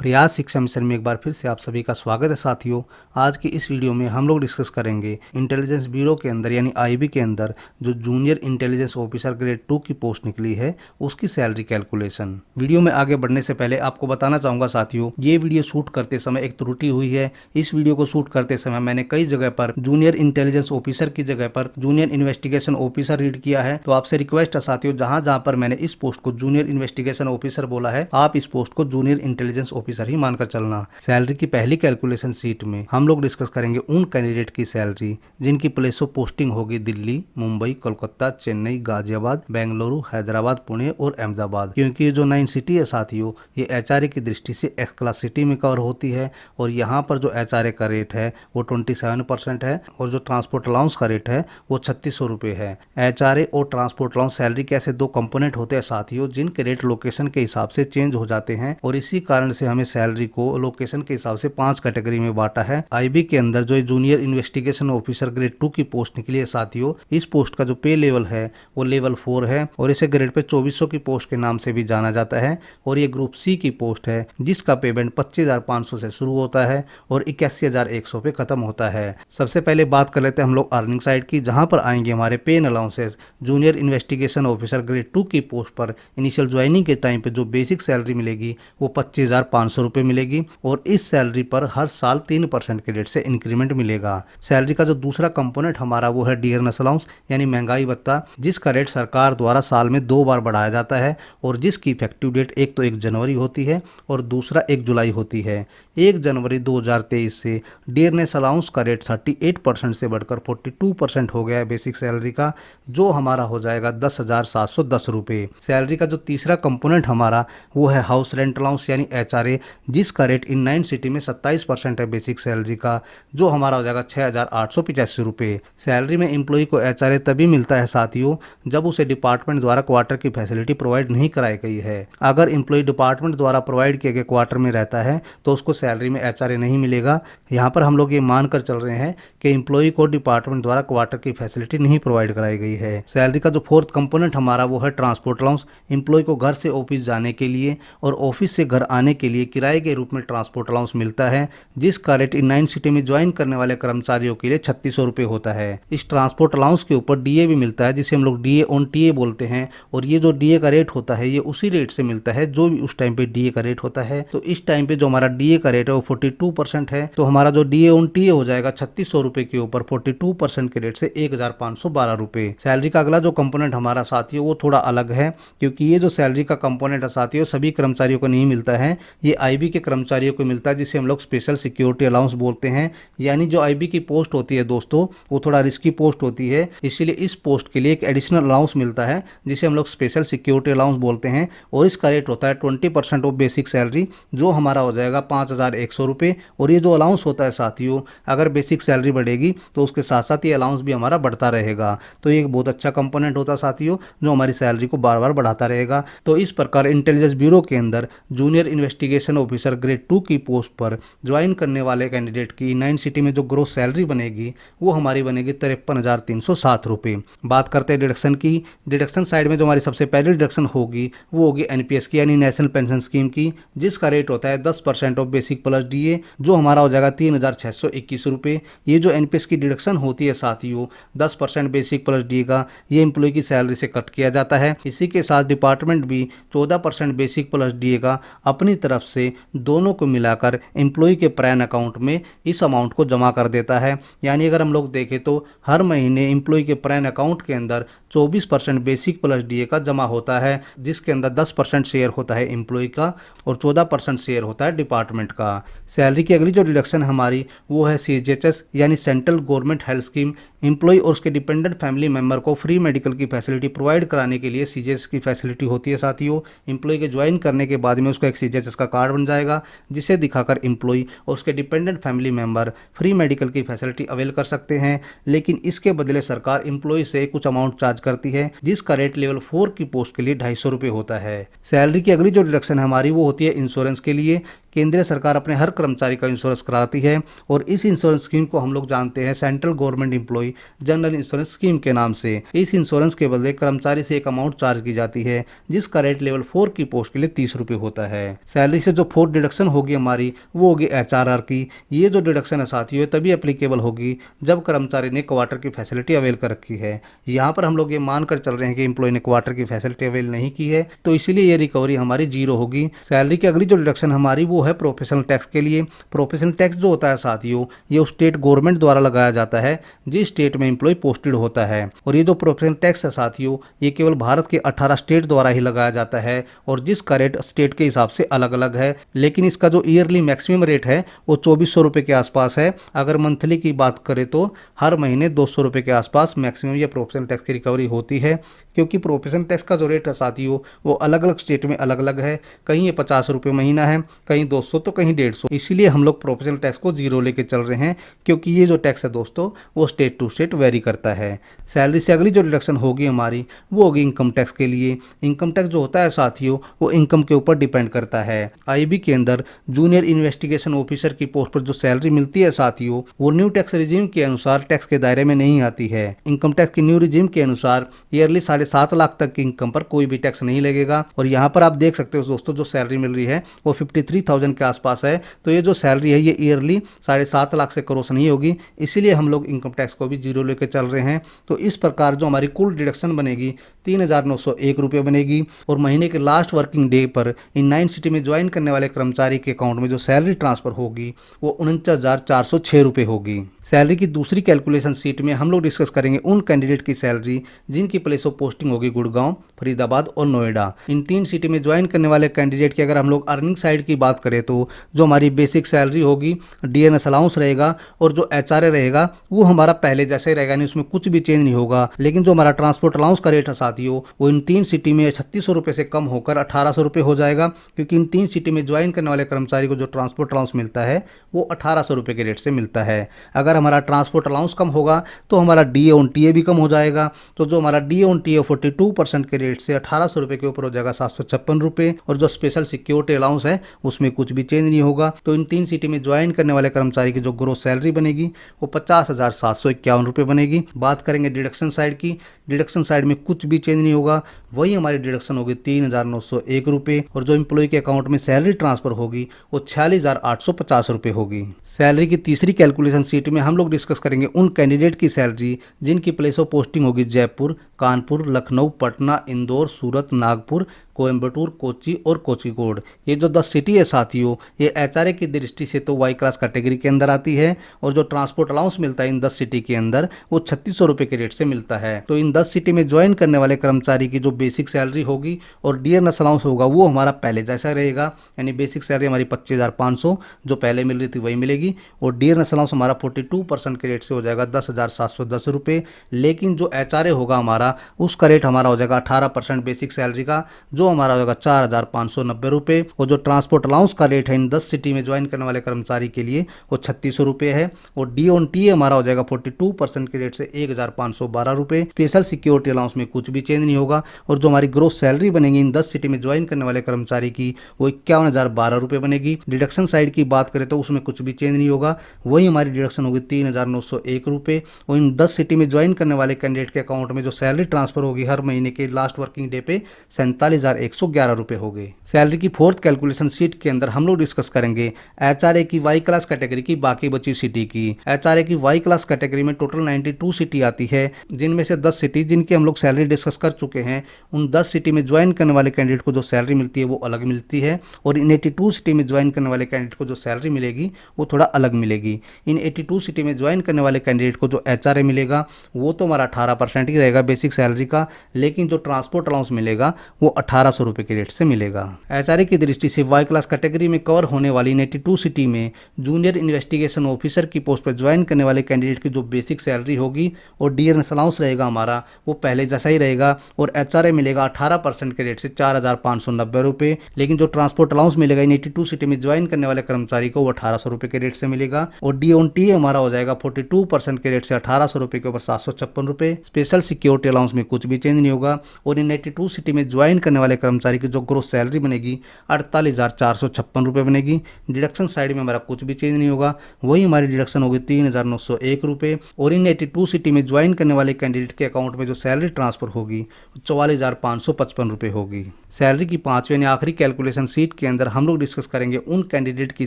प्रयास शिक्षा मिशन में एक बार फिर से आप सभी का स्वागत है साथियों। आज की इस वीडियो में हम लोग डिस्कस करेंगे इंटेलिजेंस ब्यूरो के अंदर यानी आईबी के अंदर जो जूनियर इंटेलिजेंस ऑफिसर ग्रेड 2 की पोस्ट निकली है उसकी सैलरी कैलकुलेशन। वीडियो में आगे बढ़ने से पहले आपको बताना चाहूँगा साथियों, ये वीडियो शूट करते समय एक त्रुटि हुई है। इस वीडियो को शूट करते समय मैंने कई जगह पर जूनियर इंटेलिजेंस ऑफिसर की जगह पर जूनियर इन्वेस्टिगेशन ऑफिसर रीड किया है। तो आपसे रिक्वेस्ट है साथियों, जहाँ जहाँ पर मैंने इस पोस्ट को जूनियर इन्वेस्टिगेशन ऑफिसर बोला है, आप इस पोस्ट को जूनियर इंटेलिजेंस ऑफिसर ही मानकर चलना। सैलरी की पहली कैलकुलेशन शीट में हम लोग डिस्कस करेंगे उन कैंडिडेट की सैलरी जिनकी प्लेस ऑफ पोस्टिंग होगी दिल्ली, मुंबई, कोलकाता, चेन्नई, गाजियाबाद, बेंगलुरु, हैदराबाद, पुणे और अहमदाबाद। क्योंकि ये जो 9 सिटी है साथियों, ये एचआरए की दृष्टि से एक्स क्लास सिटी में कवर होती है और यहाँ पर जो एचआरए का रेट है वो 27% है और जो ट्रांसपोर्ट अलाउंस का रेट है वो 3600 रुपये है। एचआरए और ट्रांसपोर्ट अलाउंस सैलरी के ऐसे दो कंपोनेंट होते हैं साथियों, जिनके रेट लोकेशन के हिसाब से चेंज हो जाते हैं और इसी कारण से हमें सैलरी को लोकेशन के हिसाब से 5 कैटेगरी में बांटा है। आईबी के अंदर जो जूनियर इन्वेस्टिगेशन ऑफिसर ग्रेड 2 की पोस्ट निकली है साथियों, इस पोस्ट का जो पे लेवल है वो लेवल 4 है और इसे ग्रेड पे 2400 की पोस्ट के नाम से भी जाना जाता है। और ये ग्रुप सी की पोस्ट है जिसका पेमेंट 25,500 से शुरू होता है और 81,100 पे खत्म होता है। सबसे पहले बात कर लेते हैं हम लोग अर्निंग साइड की, जहां पर आएंगे हमारे पे and allowances. Junior investigation officer grade 2 की पोस्ट पर इनिशियल ज्वाइनिंग के टाइम पे जो बेसिक सैलरी मिलेगी वो 25,500 रुपये मिलेगी और इस सैलरी पर हर साल 3% के रेट से इंक्रीमेंट मिलेगा। सैलरी का जो दूसरा कंपोनेंट हमारा वो है डियरनेस अलाउंस यानी महंगाई भत्ता, जिसका रेट सरकार द्वारा साल में 2 बार बढ़ाया जाता है और जिसकी इफेक्टिव डेट एक तो 1 जनवरी होती है और दूसरा 1 जुलाई होती है। 1 जनवरी 2023 से डियरनेस अलाउंस का रेट 38% से बढ़कर 42% हो गया है बेसिक सैलरी का, जो हमारा हो जाएगा 10,710 रुपये। सैलरी का जो तीसरा कंपोनेंट हमारा वो है हाउस रेंट अलाउंस यानी एचआरए, जिसका रेट इन 9 सिटी में 27% है बेसिक सैलरी का, जो हमारा हो जाएगा 6,885 रुपये। सैलरी में एम्प्लॉय को एचआरए तभी मिलता है साथियों जब उसे डिपार्टमेंट द्वारा क्वार्टर की फैसिलिटी प्रोवाइड नहीं कराई गई है। अगर एम्प्लॉय डिपार्टमेंट द्वारा प्रोवाइड किए गए क्वार्टर में रहता है तो उसको सैलरी में एचआरए नहीं मिलेगा। यहाँ पर हम लोग ये मानकर चल रहे हैं कि एम्प्लॉय को डिपार्टमेंट द्वारा क्वार्टर की फैसिलिटी नहीं प्रोवाइड कराई गई है। सैलरी का जो फोर्थ कंपोनेंट हमारा वो है ट्रांसपोर्ट अलाउंस। एम्प्लॉय को घर से ऑफिस जाने के लिए और ऑफिस से घर आने के लिए किराए के रूप में ट्रांसपोर्ट अलाउंस मिलता है, जिसका रेट इन 9 सिटी में ज्वाइन करने वाले कर्मचारियों के लिए 3600 रुपये होता है। इस ट्रांसपोर्ट अलाउंस के ऊपर डीए भी मिलता है, जिसे हम लोग डीए ऑन टीए बोलते हैं और ये जो डीए का रेट होता है ये उसी रेट से मिलता है जो भी उस टाइम पे डीए का रेट होता है। तो इस टाइम पे जो हमारा डीए का रेट है वो 42% है, तो हमारा जो डीए ऑन टीए हो जाएगा 3600 रुपये के ऊपर 42% के रेट से 1,512 रुपये। सैलरी का अगला जो कंपोनेंट हमारा साथियों वो थोड़ा अलग है, क्योंकि ये जो सैलरी का कंपोनेंट है साथियों सभी कर्मचारियों को नहीं मिलता है, ये आईबी के कर्मचारियों को मिलता है, जिसे हम लोग स्पेशल सिक्योरिटी अलाउंस बोलते हैं। यानी जो आईबी की पोस्ट होती है दोस्तों वो थोड़ा रिस्की पोस्ट होती है, इसीलिए इस पोस्ट के लिए एक एडिशनल अलाउंस मिलता है जिसे हम लोग स्पेशल सिक्योरिटी अलाउंस बोलते हैं और इसका रेट होता है 20% ऑफ बेसिक सैलरी, जो हमारा हो जाएगा 5,100 रुपये। और ये जो अलाउंस होता है साथियों, अगर बेसिक सैलरी बढ़ेगी तो उसके साथ साथ ये अलाउंस भी हमारा बढ़ता रहेगा। तो ये एक बहुत अच्छा कंपोनेंट होता है साथियों जो हमारी सैलरी को बार बार बढ़ाता रहेगा। तो इस प्रकार इंटेलिजेंस ब्यूरो के अंदर जूनियर इन्वेस्टिगेशन ऑफिसर ग्रेड 2 की पोस्ट पर ज्वाइन करने वाले कैंडिडेट की 9 सिटी में जो ग्रोस सैलरी बनेगी वो हमारी बनेगी 53,307 रुपये। बात करते हैं डिडक्शन की। डिडक्शन साइड में जो हमारी सबसे पहली डिडक्शन होगी वो होगी एनपीएस की यानी नेशनल पेंशन स्कीम की, जिसका रेट होता है 10% ऑफ बेसिक प्लस डीए, जो हमारा हो जाएगा 3,621 रुपये। ये जो एनपीएस की डिडक्शन होती है साथियों 10% बेसिक प्लस डीए का, ये एम्प्लॉय की सैलरी से कट किया जाता है। इसी के साथ डिपार्टमेंट भी 14% बेसिक प्लस डीए का अपनी तरफ से दोनों को मिलाकर एम्प्लॉय के प्राइन अकाउंट में इस अमाउंट को जमा कर देता है। यानी अगर हम लोग देखें तो हर महीने एम्प्लॉय के प्राइन अकाउंट के अंदर 24% बेसिक प्लस डीए का जमा होता है, जिसके अंदर 10% शेयर होता है एम्प्लॉय का और 14% शेयर होता है डिपार्टमेंट का। सैलरी की अगली जो डिडक्शन हमारी वो है सीजीएचएस यानी central government health scheme. Employ और उसके डिपेंडेंट फैमिली मेंबर को फ्री मेडिकल की फैसिलिटी प्रोवाइड कराने के लिए सीजीएचएस की फैसिलिटी होती है साथियों। एम्प्लॉय के ज्वाइन करने के बाद में उसका एक सीजीएचएस का कार्ड बन जाएगा, जिसे दिखाकर एम्प्लॉय और उसके dependent family member free medical की फैसिलिटी अवेल कर सकते हैं। लेकिन इसके बदले सरकार एम्प्लॉय से कुछ अमाउंट चार्ज करती है, जिसका रेट लेवल 4 की पोस्ट के लिए 250 रुपये होता है। सैलरी की अगली जो डिडक्शन हमारी वो होती है इंश्योरेंस के लिए, केंद्रीय सरकार अपने हर कर्मचारी का इंश्योरेंस कराती है और इस इंश्योरेंस स्कीम को हम लोग जानते हैं central government employ general insurance scheme के नाम से। इस इंश्योरेंस के बदले कर्मचारी से एक अमाउंट चार्ज की जाती है जिसका रेट लेवल 4 की पोस्ट के लिए 30 रुपये होता है। सैलरी से जो फोर्थ डिडक्शन होगी हमारी वो होगी एचआरआर की। ये जो डिडक्शन है साथियों तभी एप्लीकेबल होगी जब कर्मचारी ने क्वार्टर की फैसिलिटी अवेल कर रखी है। यहाँ पर हम लोग ये मानकर चल रहे हैं कि एम्प्लॉय ने क्वार्टर की फैसिलिटी अवेल नहीं की है तो इसीलिए ये रिकवरी हमारी जीरो होगी। सैलरी की अगली जो डिडक्शन हमारी वो है प्रोफेशनल टैक्स के लिए। प्रोफेशनल टैक्स जो होता है साथियों ये स्टेट गवर्नमेंट द्वारा लगाया जाता है जिस स्टेट में एम्प्लॉय पोस्टेड होता है। और ये जो प्रोफेशनल टैक्स है साथियों ये केवल भारत के 18 स्टेट द्वारा ही लगाया जाता है और जिसका रेट स्टेट के हिसाब से अलग अलग है। लेकिन इसका जो ईयरली मैक्सिमम रेट है वो 2400 रुपये के आसपास है। अगर मंथली की बात करें तो हर महीने 200 रुपये के आसपास मैक्सिमम ये प्रोफेशनल टैक्स की रिकवरी होती है, क्योंकि प्रोफेशनल टैक्स का जो रेट है साथियों वो अलग अलग स्टेट में अलग अलग है। कहीं ये 50 रुपये महीना है, कहीं 200 तो कहीं 150। इसीलिए हम लोग प्रोफेशनल टैक्स को जीरो लेके चल रहे हैं, क्योंकि ये जो टैक्स है दोस्तों वो स्टेट टू स्टेट वेरी करता है। सैलरी से अगली जो डिडक्शन होगी हमारी वो होगी इनकम टैक्स के लिए। इनकम टैक्स जो होता है साथियों वो इनकम के ऊपर डिपेंड करता है। आईबी के अंदर जूनियर इन्वेस्टिगेशन ऑफिसर की पोस्ट पर जो सैलरी मिलती है साथियों वो न्यू टैक्स रिजीम के अनुसार टैक्स के दायरे में नहीं आती है। इनकम टैक्स की न्यू रिजीम के अनुसार ईयरली 7.5 लाख तक की इनकम पर कोई भी टैक्स नहीं लगेगा। और यहाँ पर आप देख सकते हो दोस्तों जो सैलरी मिल रही है वो 53,000 के आसपास है। तो ये जो सैलरी है ये ईयरली 7.5 लाख से क्रॉस नहीं होगी, इसीलिए हम लोग इनकम टैक्स को भी जीरो लेकर चल रहे हैं। तो इस प्रकार जो हमारी कुल डिडक्शन बनेगी 3,901 रुपये बनेगी। और महीने के लास्ट वर्किंग डे पर इन 9 सिटी में ज्वाइन करने वाले कर्मचारी के अकाउंट में जो सैलरी ट्रांसफर होगी वो 49,406 रुपये होगी। सैलरी की दूसरी कैलकुलेशन सीट में हम लोग डिस्कस करेंगे उन कैंडिडेट की सैलरी जिनकी प्लेस ऑफ पोस्टिंग होगी गुड़गांव, फरीदाबाद और नोएडा। इन 3 सिटी में ज्वाइन करने वाले कैंडिडेट की अगर हम लोग अर्निंग साइड की बात करें तो जो हमारी बेसिक सैलरी होगी, डीएनएस अलाउंस रहेगा और जो एचआरए रहेगा वो हमारा पहले जैसे ही रहेगा, नहीं उसमें कुछ भी चेंज नहीं होगा। लेकिन जो हमारा ट्रांसपोर्ट अलाउंस का रेट है साथियों वो इन 3 सिटी में 3600 रुपये से कम होकर 1800 रुपये हो जाएगा, क्योंकि इन 3 सिटी में ज्वाइन करने वाले कर्मचारी को जो ट्रांसपोर्ट अलाउंस मिलता है वो 1800 रुपये के रेट से मिलता है। अगर हमारा ट्रांसपोर्ट अलाउंस कम होगा तो हमारा डीए ऑन टीए भी कम हो जाएगा। तो जो हमारा डीए ऑन टीए 42% के रेट से 1800 रुपये के ऊपर हो जाएगा 756 रुपये। और जो स्पेशल सिक्योरिटी अलाउंस है उसमें कुछ भी चेंज नहीं होगा। तो इन 3 सिटी में ज्वाइन करने वाले कर्मचारी की जो ग्रोस सैलरी बनेगी वो 50,751 रुपये बनेगी। बात करेंगे डिडक्शन साइड की। डिडक्शन साइड में कुछ भी चेंज नहीं होगा, वही हमारी डिडक्शन होगी 3,901 रुपये। और जो एम्प्लॉय के अकाउंट में सैलरी ट्रांसफर होगी वो 46,850 रुपये होगी। सैलरी की तीसरी कैलकुलेशन सीट में हम लोग डिस्कस करेंगे उन कैंडिडेट की सैलरी जिनकी प्लेस ऑफ पोस्टिंग होगी जयपुर, कानपुर, लखनऊ, पटना, इंदौर, सूरत, नागपुर, कोयम्बटूर, कोच्चि और कोझिकोड। ये जो 10 सिटी है साथियों ये एचआरए की दृष्टि से तो वाई क्लास कैटेगरी के अंदर आती है। और जो ट्रांसपोर्ट अलाउंस मिलता है इन 10 सिटी के अंदर वो 3600 रुपये के रेट से मिलता है। तो इन 10 सिटी में ज्वाइन करने वाले कर्मचारी की जो बेसिक सैलरी होगी और डीएनएस अलाउंस होगा वो हमारा पहले जैसा रहेगा, यानी बेसिक सैलरी हमारी 25,500 जो पहले मिल रही थी वही मिलेगी। और डीएनएस अलाउंस हमारा 42% के रेट से हो जाएगा 10,710 रुपये। लेकिन जो एचआरए होगा हमारा उसका रेट हमारा हो जाएगा 18% बेसिक सैलरी का, जो हमारा होगा 4,590 रुपये। और जो ट्रांसपोर्ट अलाउंस का रेट है इन 10 सिटी में ज्वाइन करने वाले कर्मचारी के लिए वो 3600 रुपये है। और डी ऑन टी हमारा हो जाएगा 42% के रेट से 1,512 रुपये। स्पेशल सिक्योरिटी अलाउंस में कुछ भी चेंज नहीं होगा। और जो हमारी ग्रोस सैलरी बनेगी इन 10 सिटी में ज्वाइन करने वाले कर्मचारी की वो 51,012 रुपये बनेगी। डिडक्शन साइड की बात करें तो उसमें कुछ भी चेंज नहीं होगा, वही हमारी डिडक्शन होगी 3,901 रुपये। और इन 10 सिटी में ज्वाइन करने वाले कैंडिडेट के अकाउंट में जो सैलरी ट्रांसफर होगी हर महीने के लास्ट वर्किंग डे पे 47,111 रुपये हो गए। सैलरी की फोर्थ कैलकुलेशन सीट के अंदर हम लोग डिस्कस करेंगे एचआरए की वाई क्लास कैटेगरी की बाकी बची सिटी की। एचआरए की वाई क्लास कैटेगरी में टोटल 92 सिटी आती है, जिनमें से 10 सिटी जिनकी हम लोग सैलरी डिस्कस कर चुके हैं। उन 10 सिटी में ज्वाइन करने वाले कैंडिडेट को जो सैलरी मिलती है वो अलग मिलती है। और इन 82 सिटी में ज्वाइन करने वाले कैंडिडेट को जो सैलरी मिलेगी वो थोड़ा अलग मिलेगी। इन 82 सिटी में ज्वाइन करने वाले कैंडिडेट को जो एचआरए मिलेगा वो तो हमारा 18% ही रहेगा बेसिक सैलरी का, लेकिन जो ट्रांसपोर्ट अलाउंस मिलेगा वो 1800 रुपये के रेट से मिलेगा। एचआरए की दृष्टि से वाई क्लास कैटेगरी में कवर होने वाली 82 सिटी में जूनियर इन्वेस्टिगेशन ऑफिसर की पोस्ट पर ज्वाइन करने वाले कैंडिडेट की जो बेसिक सैलरी होगी और डीएनएस अलाउंस रहेगा हमारा वो पहले जैसा ही रहेगा। और एचआरए एचआरए मिलेगा 18% के रेट से 4,590 रुपये। लेकिन जो ट्रांसपोर्ट अलाउंस मिलेगा इन 82 सिटी में ज्वाइन करने वाले कर्मचारी को वो 1800 रुपये के रेट से मिलेगा। और डी हमारा हो जाएगा 42% के रेट से 1800 रुपये के ऊपर 756 रुपये। स्पेशल सिक्योरिटी अलाउंस में कुछ भी चेंज नहीं होगा। और इन 82 सिटी में ज्वाइन करने वाले कर्मचारी की जो ग्रोस सैलरी बनेगी 48,456 रुपये बनेगी। डिडक्शन साइड में हमारा कुछ भी चेंज नहीं होगा, वही हमारी डिडक्शन होगी 3,901 रुपये। और इन 82 सिटी में ज्वाइन करने वाले कैंडिडेट के अकाउंट में जो सैलरी ट्रांसफर होगी 44,555 रुपये होगी। सैलरी की पांचवी यानी आखिरी कैलकुलेशन सीट के अंदर हम लोग डिस्कस करेंगे उन कैंडिडेट की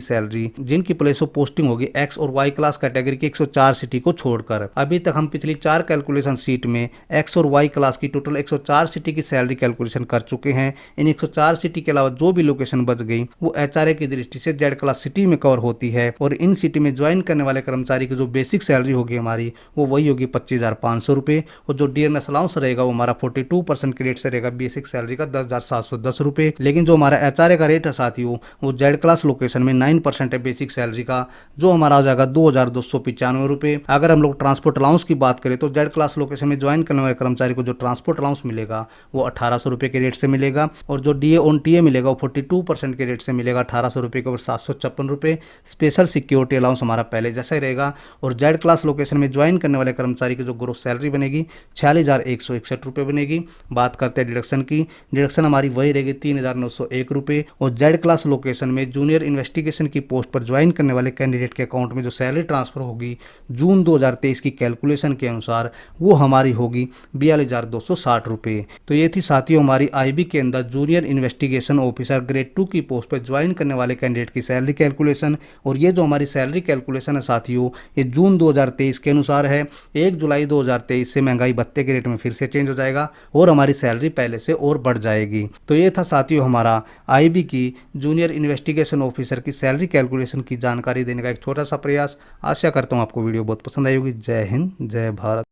सैलरी जिनकी प्लेस ऑफ पोस्टिंग होगी एक्स और वाई क्लास कैटेगरी की 104 सिटी को छोड़कर। अभी तक हम पिछली 4 कैलकुलेशन सीट में एक्स और वाई क्लास की टोटल 104 सिटी की सैलरी कैलकुलेशन कर चुके हैं। इन 104 सिटी के अलावा जो भी लोकेशन बच गई वो एचआरए की दृष्टि से जेड क्लास सिटी में कवर होती है। और इन सिटी में ज्वाइन करने वाले कर्मचारी की जो बेसिक सैलरी होगी हमारी वो वही होगी 25,500 रुपये। और जो डियरनेस अलाउंस रहेगा वो हमारा 42% के रेट से रहेगा बेसिक सैलरी का 10,710 रुपये। लेकिन जो हमारा एचआरए का रेट है साथियों वो जेड क्लास लोकेशन में 9% है बेसिक सैलरी का, जो हमारा हो जाएगा 2,295 रुपये। अगर हम लोग ट्रांसपोर्ट अलाउंस की बात करें तो जेड क्लास लोकेशन में ज्वाइन करने वाले कर्मचारी को जो ट्रांसपोर्ट अलाउंस मिलेगा वो 1800 रुपये के रेट से मिलेगा। और जो डी मिलेगा वो 42% के रेट से मिलेगा 1800 रुपये के ऊपर 756 रुपये। स्पेशल सिक्योरिटी अलाउंस हमारा पहले जैसा ही रहेगा। और जेड क्लास लोकेशन में ज्वाइन करने वाले कर्मचारी की जो ग्रोस सैलरी बनेगी 46,161 रुपये बनेगी। बात करते हैं डिडक्शन की, डिडक्शन हमारी वही रहेगी 3,901 रुपये। और जेड क्लास लोकेशन में जूनियर इन्वेस्टिगेशन की पोस्ट पर ज्वाइन करने वाले कैंडिडेट के अकाउंट में जो सैलरी ट्रांसफर होगी जून 2023 की कैलकुलेशन के अनुसार वो हमारी होगी 42,260 रुपये। तो ये थी साथियों हमारी आईबी के अंदर जूनियर इन्वेस्टिगेशन ऑफिसर ग्रेड 2 की पोस्ट पर ज्वाइन करने वाले कैंडिडेट की सैलरी कैलकुलेशन। और ये जो हमारी सैलरी कैलकुलेशन है साथियों ये जून 2023 के अनुसार है। 1 जुलाई 2023 से महंगाई भत्ते के रेट में फिर से चेंज हो जाएगा और हमारी सैलरी पहले से और बढ़ जाएगी। तो ये था साथियों हमारा आईबी की जूनियर इन्वेस्टिगेशन ऑफिसर की सैलरी कैलकुलेशन की जानकारी देने का एक छोटा सा प्रयास। आशा करता हूँ आपको वीडियो बहुत पसंद आई होगी। जय हिंद, जय भारत।